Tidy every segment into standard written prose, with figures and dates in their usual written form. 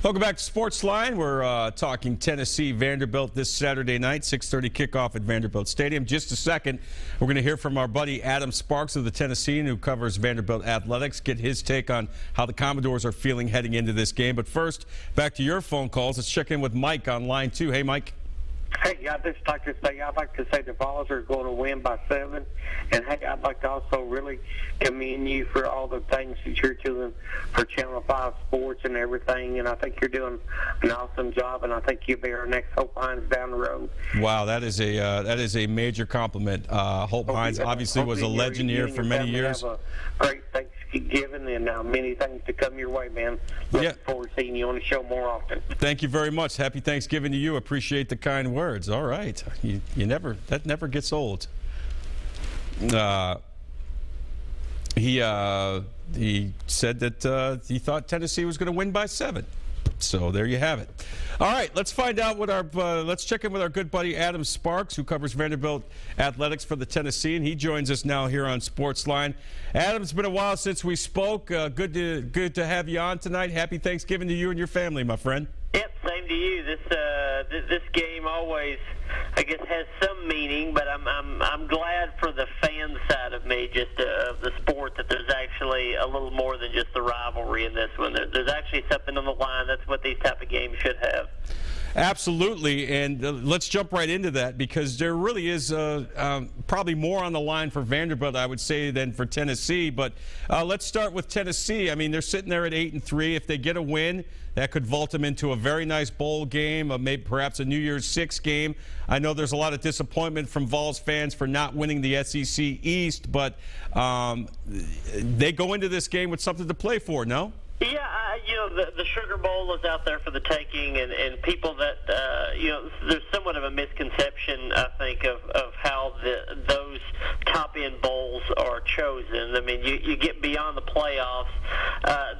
Welcome back to SportsLine. We're talking Tennessee Vanderbilt this Saturday night, 6:30 kickoff at Vanderbilt Stadium. Just a second, we're going to hear from our buddy Adam Sparks of the Tennessean, who covers Vanderbilt athletics, get his take on how the Commodores are feeling heading into this game. But first, back to your phone calls. Let's check in with Mike on line 2. Hey, Mike. Hey, I'd like to say the Vols are going to win by 7. And, hey, I'd like to also really commend you for all the things that you're doing for Channel 5 Sports and everything. And I think you're doing an awesome job, and I think you'll be our next Hope Hines down the road. Wow, that is a major compliment. Hope Hines obviously was a legend here for many years. Have a great Thanksgiving and many things to come your way, man. Looking forward to seeing you on the show more often. Thank you very much. Happy Thanksgiving to you. Appreciate the kind words. All right, that never gets old. He said that he thought Tennessee was going to win by 7. So there you have it. All right, let's find out what let's check in with our good buddy Adam Sparks, who covers Vanderbilt athletics for the Tennessean. He joins us now here on SportsLine. Adam, it's been a while since we spoke. Good to have you on tonight. Happy Thanksgiving to you and your family, my friend. Yep, same to you. This game always, I guess, has some meaning, but I'm glad for the fan side of me, just of the sport, that there's actually a little more than just the rivalry in this one. There's actually something on the line. That's what these type of games should have. Absolutely, and let's jump right into that, because there really is probably more on the line for Vanderbilt, I would say, than for Tennessee. But let's start with Tennessee. I mean, they're sitting there at 8-3. If they get a win, that could vault them into a very nice bowl game, maybe perhaps a New Year's Six game. I know there's a lot of disappointment from Vols fans for not winning the SEC East, but they go into this game with something to play for, no? Yeah, the Sugar Bowl is out there for the taking, and people that, there's somewhat of a misconception, I think, of how those top-end bowls are chosen. I mean, you get beyond the playoffs.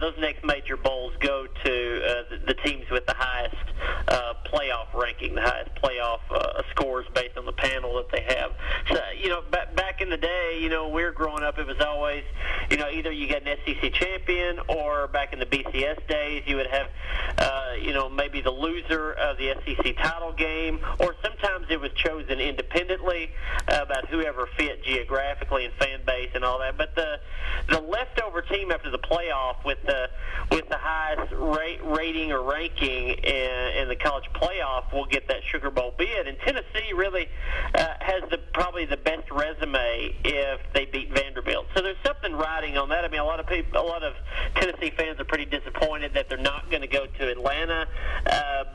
Those next major bowls go to the teams with the highest playoff ranking, the highest playoff scores based on the panel that they have. So, back in the day, we were growing up, it was always, either you get an SEC champion, or back in the BCS days, you would have, maybe the loser of the SEC title game, or sometimes it was chosen independently about whoever fit geographically and fan base and all that. But the leftover team after the playoff with the highest rating or ranking in the college playoff will get that Sugar Bowl bid. And Tennessee really has probably the best resume if they beat Vanderbilt. So there's something riding on that. I mean, a lot of Tennessee fans are pretty disappointed that they're not going to go to Atlanta,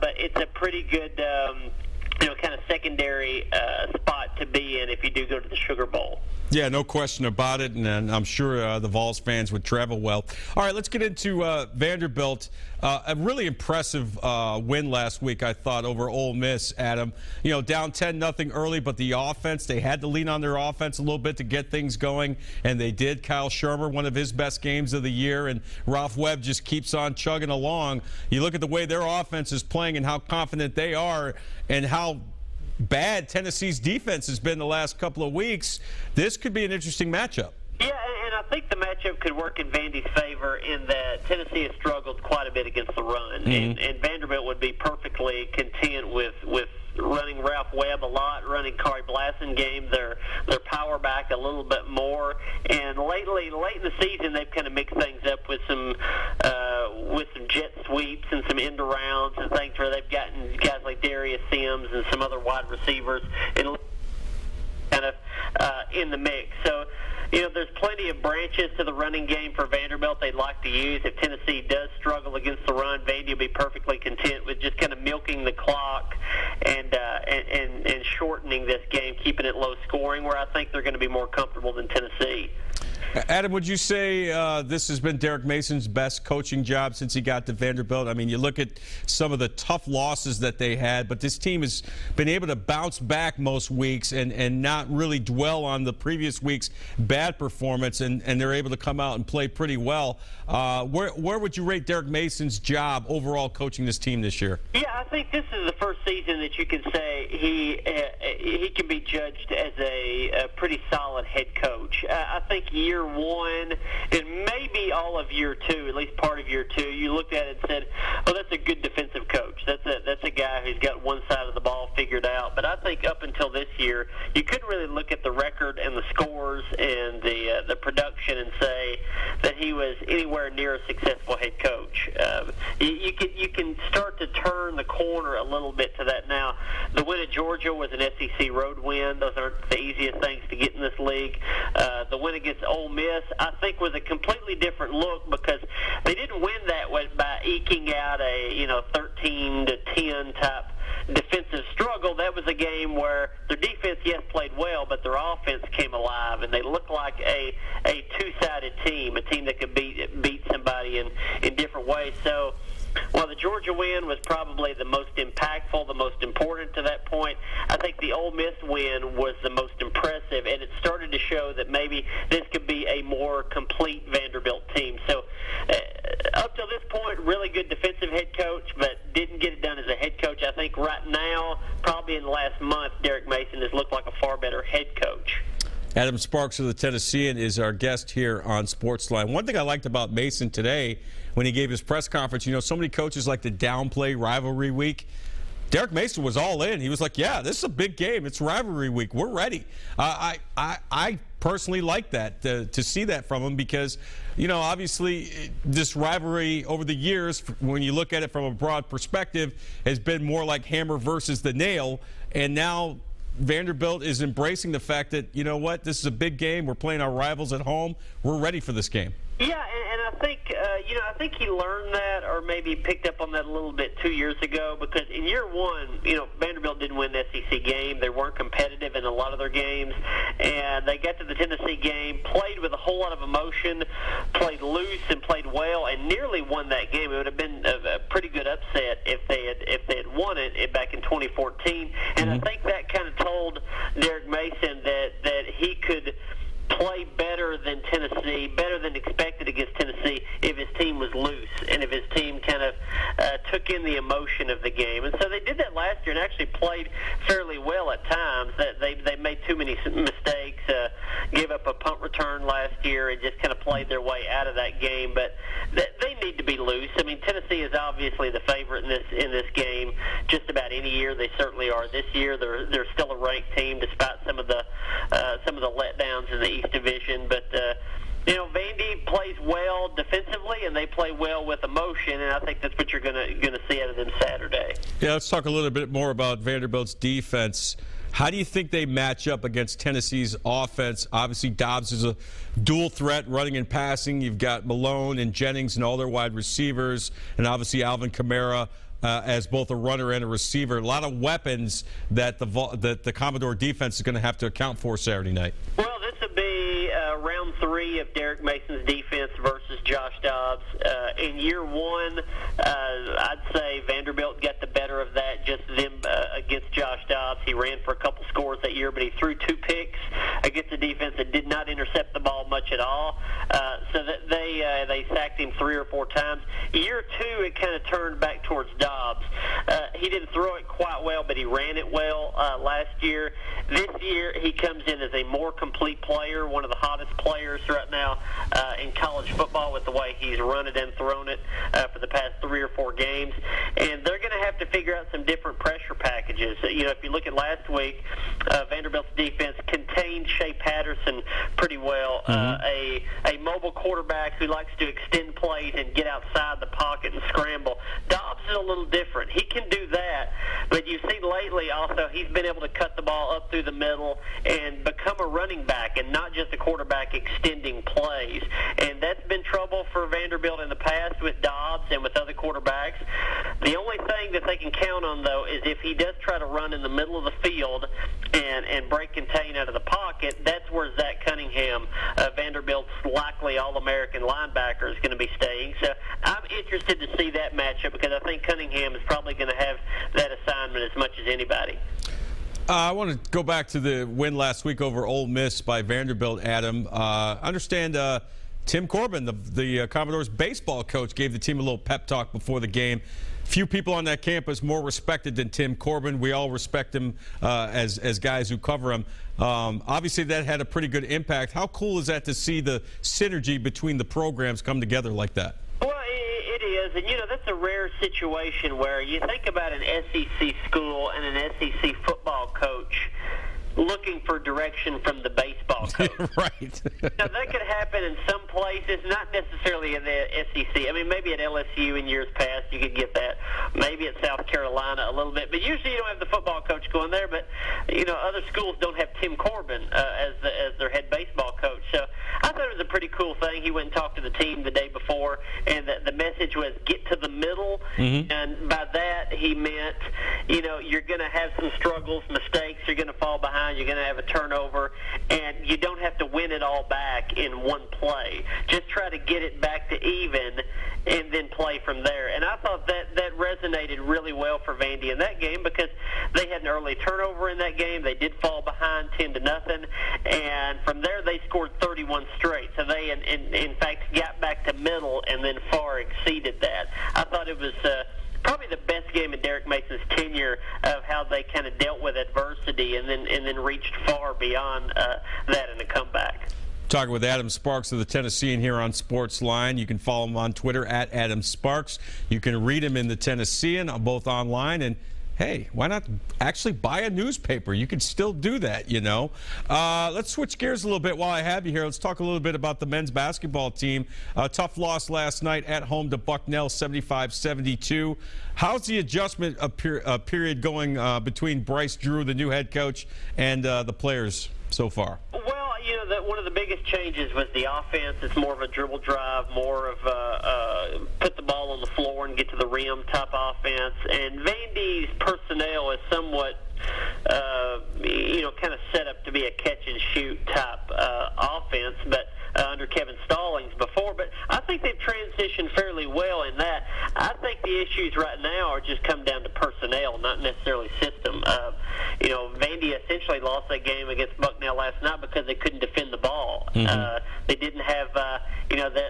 but it's a pretty good, kind of secondary spot to be in if you do go to the Sugar Bowl. Yeah, no question about it, and I'm sure the Vols fans would travel well. All right, let's get into Vanderbilt. A really impressive win last week, I thought, over Ole Miss, Adam. Down 10-0 early, but the offense, they had to lean on their offense a little bit to get things going, and they did. Kyle Shermer, one of his best games of the year, and Ralph Webb just keeps on chugging along. You look at the way their offense is playing and how confident they are and how bad Tennessee's defense has been the last couple of weeks. This could be an interesting matchup. Yeah, and I think the matchup could work in Vandy's favor in that Tennessee has struggled quite a bit against the run, and Vanderbilt would be perfectly content with running Ralph Webb a lot, running Kari Blasson game, their power back a little bit more. And late in the season, they've kind of mixed things up with some jet sweeps and some end arounds and things where they've gotten guys like Darius Sims and some other wide receivers and kind of in the mix. So, there's plenty of branches to the running game for Vanderbilt they'd like to use. If Tennessee does struggle against the run, Vandy will be perfectly content with just kind of milking the clock and shortening this game, keeping it low scoring, where I think they're going to be more comfortable than Tennessee. Adam, would you say this has been Derek Mason's best coaching job since he got to Vanderbilt? I mean, you look at some of the tough losses that they had, but this team has been able to bounce back most weeks and not really dwell on the previous week's bad performance, and they're able to come out and play pretty well. Where would you rate Derek Mason's job overall coaching this team this year? Yeah, I think this is the first season that you can say he can be judged as a pretty solid head coach. I think year one and maybe all of year two, at least part of year two, you looked at it and said, "Oh, that's a good defensive coach. That's a guy who's got one side of the ball figured out." But I think up until this year, you couldn't really look at the record and the scores and the production and say that he was anywhere near a successful head coach. You can start to turn the corner a little bit to that now. The win at Georgia was an SEC road win. Those aren't the easiest things to get in this league. The win against Ole Miss, I think, was a completely different look because they didn't win that way by eking out a 13-10 type defensive struggle. That was a game where their defense, yes, played well, but their offense came alive, and they looked like a two-sided team, a team that could beat somebody in different ways. So while the Georgia win was probably the most impactful, the most important to that point, I think the Ole Miss win was the most impressive, and it started to show that maybe this could be a more complete Vanderbilt team. So up till this point, really good defensive head coach, but didn't get it done as a head coach. I think right now, probably in the last month, Derek Mason has looked like a far better head coach. Adam Sparks of the Tennessean is our guest here on SportsLine. One thing I liked about Mason today when he gave his press conference, so many coaches like to downplay rivalry week. Derek Mason was all in. He was like, yeah, this is a big game. It's rivalry week. We're ready. I personally like that, to see that from him because, obviously this rivalry over the years, when you look at it from a broad perspective, has been more like hammer versus the nail. And now Vanderbilt is embracing the fact that, this is a big game. We're playing our rivals at home. We're ready for this game. Yeah, and I think, I think he learned that or maybe picked up on that a little bit 2 years ago because in year one, Vanderbilt didn't win the SEC game. They weren't competitive in a lot of their games, and they got to the Tennessee game, played with a whole lot of emotion, played loose and played well, and nearly won that game. It would have been a pretty good upset if they had won it back in 2014, and I think that kind of told Derek Mason that he could play better than Tennessee, better than expected against Tennessee if his team was loose and if his team kind of took in the emotion of the game. And so they did that last year and actually played fairly well at times. They made too many mistakes, gave up a punt return last year and just kind of played their way out of that game. But they need to be loose. I mean, Tennessee is obviously the favorite in this game just about any year. They certainly are this year. They're still a ranked team despite some of the letdowns in the East Division, but Vandy plays well defensively, and they play well with emotion, and I think that's what you're going to see out of them Saturday. Yeah, let's talk a little bit more about Vanderbilt's defense. How do you think they match up against Tennessee's offense? Obviously, Dobbs is a dual threat, running and passing. You've got Malone and Jennings and all their wide receivers, and obviously Alvin Kamara as both a runner and a receiver. A lot of weapons that the Commodore defense is going to have to account for Saturday night. Well, this would be round 3 of Derek Mason's defense versus Josh Dobbs. In year one, I'd say Vanderbilt got the better of that, just them against Josh Dobbs. He ran for a couple scores that year, but he threw 2 picks against a defense that did not intercept the ball much at all. So that they sacked him 3 or 4 times. Year 2, it kind of turned back towards Dobbs. He didn't throw it quite well, but he ran it well last year. This year, he comes in as a more complete player, one of the hottest players right now in college football with the way he's run it and thrown it for the past 3 or 4 games. And they're going to have to figure out some different pressure packages. If you look at last week, Vanderbilt's defense contained Shea Patterson pretty well, a mobile quarterback who likes to extend plays and get outside the pocket and scramble. Dobbs is a little different. He can do that, but you see lately also he's been able to cut the ball up through the middle and become a running back and not just a quarterback extending plays. And that's been trouble for Vanderbilt in the past with Dobbs and with other quarterbacks. The only thing that they can count on, though, is if he does try to run in the middle of the field and break contain out of the pocket, that's where Zach Cunningham, Vanderbilt's likely All-American linebacker, is going to be staying. So I'm interested to see that matchup because I think Cunningham is probably going to have that assignment as much as anybody. I want to go back to the win last week over Ole Miss by Vanderbilt, Adam. Understand Tim Corbin, the Commodores baseball coach, gave the team a little pep talk before the game. Few people on that campus more respected than Tim Corbin. We all respect him as guys who cover him. Obviously, that had a pretty good impact. How cool is that to see the synergy between the programs come together like that? Well, it is, and that's a rare situation where you think about an SEC school and an SEC football coach looking for direction from the baseball coach. Right. Now, that could happen in some places, not necessarily in the SEC. I mean, maybe at LSU in years past you could get that. Maybe at South Carolina a little bit. But usually you don't have the football coach going there. But, other schools don't have Tim Corbin as their head baseball coach. So I thought it was a pretty cool thing. He went and talked to the team the day before, and the message was get to the middle. Mm-hmm. And by that he meant, you're going to have some struggles, mistakes. You're going to fall behind. You're going to have a turnover, and you don't have to win it all back in one play. Just try to get it back to even and then play from there. And I thought that resonated really well for Vandy in that game because they had an early turnover in that game. They did fall behind 10-0, and from there they scored 31 straight. So they, in fact, got back to middle and then far exceeded that. I thought it was probably the best game in Derek Mason's tenure of how they kind of dealt with adversity and then reached far beyond that in a comeback. Talking with Adam Sparks of the Tennessean here on SportsLine. You can follow him on Twitter at Adam Sparks. You can read him in the Tennessean, both online and, hey, why not actually buy a newspaper? You can still do that, Let's switch gears a little bit while I have you here. Let's talk a little bit about the men's basketball team. Tough loss last night at home to Bucknell, 75-72. How's the adjustment period going between Bryce Drew, the new head coach, and the players so far? Well, one of the biggest changes was the offense. It's more of a dribble drive, more of put the ball on the floor and get to the rim type offense. And Vandy's personnel is somewhat, kind of set up to be a catch and shoot type offense, but under Kevin Stallings before. But I think they've transitioned fairly well in that. I think the issues right now are just come down to personnel, not necessarily system. Vandy essentially lost that game against Bucknell last night because they couldn't defend the ball. Mm-hmm. They didn't have,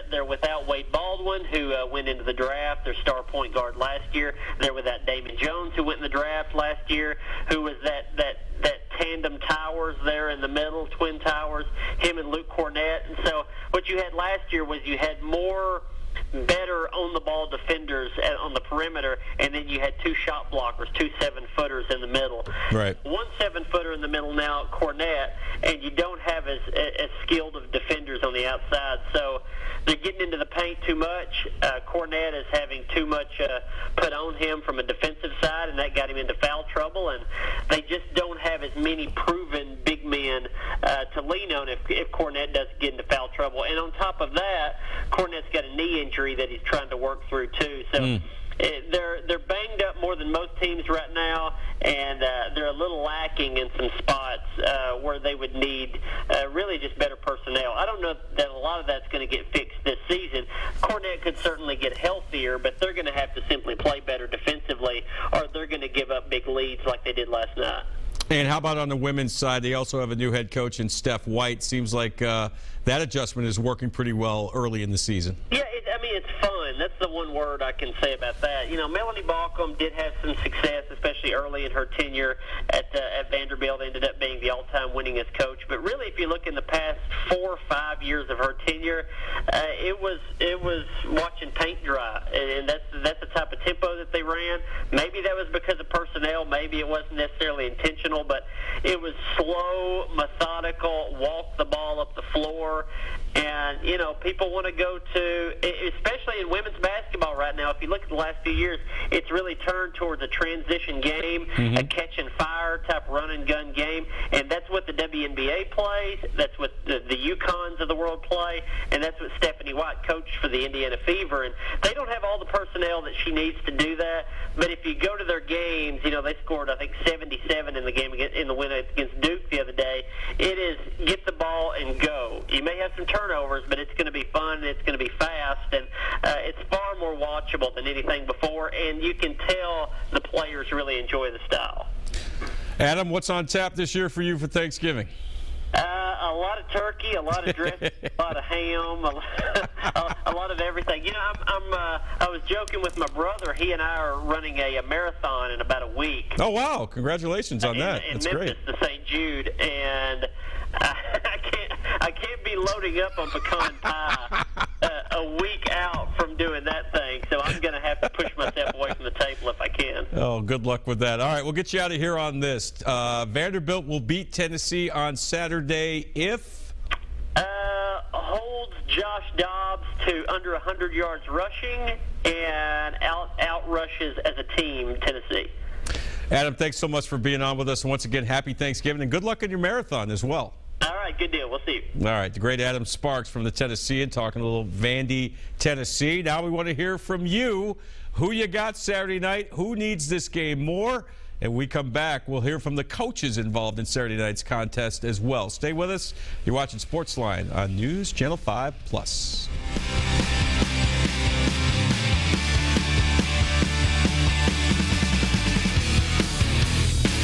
they're without Wade Baldwin, who went into the draft, their star point guard last year. They're without Damon Jones, who went in the draft last year, who was that tandem towers there in the middle, twin towers, him and Luke Cornett. And so what you had last year was you had more better on-the-ball defenders on the perimeter, and then you had two shot blockers, two 7-footers in the middle. Right. One 7-footer in the middle now, Cornett, and you don't have as skilled of defenders on the outside. So they're getting into the paint too much. Cornett is having too much put on him from a defensive side, and that got him into foul trouble. And they just don't have as many proven big men to lean on if Cornett does get into foul trouble. And on top of that, Cornett's got a knee injury that he's trying to work through too. So they're banged up more than most teams right now, and they're a little lacking in some spots where they would need really just better personnel. I don't know that a lot of that's going to get fixed this season. Cornett could certainly get healthier, but they're going to have to simply play better defensively, or they're going to give up big leads like they did last night. And how about on the women's side? They also have a new head coach in Steph White. Seems like that adjustment is working pretty well early in the season. Yeah, it's fun. That's the one word I can say about that. Melanie Balcom did have some success, especially early in her tenure at Vanderbilt. Ended up being the all-time winningest coach. But really, if you look in the past 4 or 5 years of her tenure, it was watching paint dry, and that's the type of tempo that they ran. Maybe that was because of personnel. Maybe it wasn't necessarily intentional, but it was slow, methodical, walk the ball up the floor. And, people want to go to, especially in women's basketball right now, if you look at the last few years, it's really turned towards a transition game, a catch and fire type run and gun game. And that's what the WNBA plays. That's what the UConns of the world play. And that's what Stephanie White coached for the Indiana Fever. And they don't have all the personnel that she needs to do that. But if you go to their games, they scored, I think, 77 in the game in the win against Duke the other day. It is get the ball and go. You may have some turnovers, but it's going to be fun and it's going to be fast, and it's far more watchable than anything before, and you can tell the players really enjoy the style. Adam, what's on tap this year for you for Thanksgiving? A lot of turkey, a lot of dressing, a lot of ham, a lot of everything. You know, I was joking with my brother. He and I are running a marathon in about a week. Oh, wow. Congratulations on that. In That's Memphis great. to St. Jude, and I can't be loading up on pecan pie a week out from doing that thing. So I'm going to have to push myself away from the table if I can. Oh, good luck with that. All right, we'll get you out of here on this. Vanderbilt will beat Tennessee on Saturday if holds Josh Dobbs to under 100 yards rushing and out rushes as a team Tennessee. Adam, thanks so much for being on with us. And once again, happy Thanksgiving and good luck in your marathon as well. All right, good deal. We'll see you. All right, the great Adam Sparks from the Tennessean talking a little Vandy, Tennessee. Now we want to hear from you. Who you got Saturday night? Who needs this game more? And we come back, we'll hear from the coaches involved in Saturday night's contest as well. Stay with us. You're watching SportsLine on News Channel 5 Plus.